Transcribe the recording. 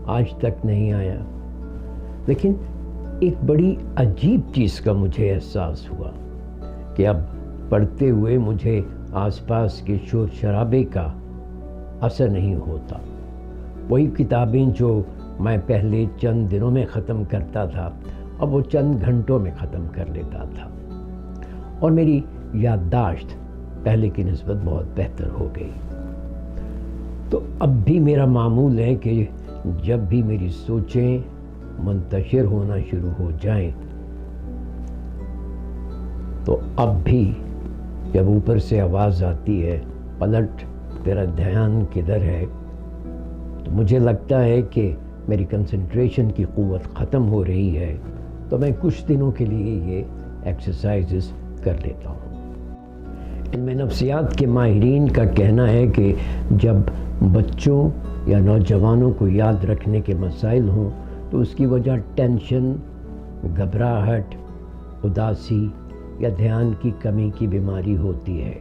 آج تک نہیں آیا، لیکن ایک بڑی عجیب چیز کا مجھے احساس ہوا کہ اب پڑھتے ہوئے مجھے آس پاس کے شور شرابے کا اثر نہیں ہوتا۔ وہی کتابیں جو میں پہلے چند دنوں میں ختم کرتا تھا اب وہ چند گھنٹوں میں ختم کر لیتا تھا، اور میری یادداشت پہلے کی نسبت بہت بہتر ہو گئی۔ تو اب بھی میرا معمول ہے کہ جب بھی میری سوچیں منتشر ہونا شروع ہو جائیں تو اب بھی جب اوپر سے آواز آتی ہے پلٹ تیرا دھیان کدھر ہے، تو مجھے لگتا ہے کہ میری کنسنٹریشن کی قوت ختم ہو رہی ہے، تو میں کچھ دنوں کے لیے یہ ایکسرسائزز کر لیتا ہوں۔ ان میں نفسیات کے ماہرین کا کہنا ہے کہ جب بچوں یا نوجوانوں کو یاد رکھنے کے مسائل ہوں تو اس کی وجہ ٹینشن، گھبراہٹ، اداسی یا دھیان کی کمی کی بیماری ہوتی ہے۔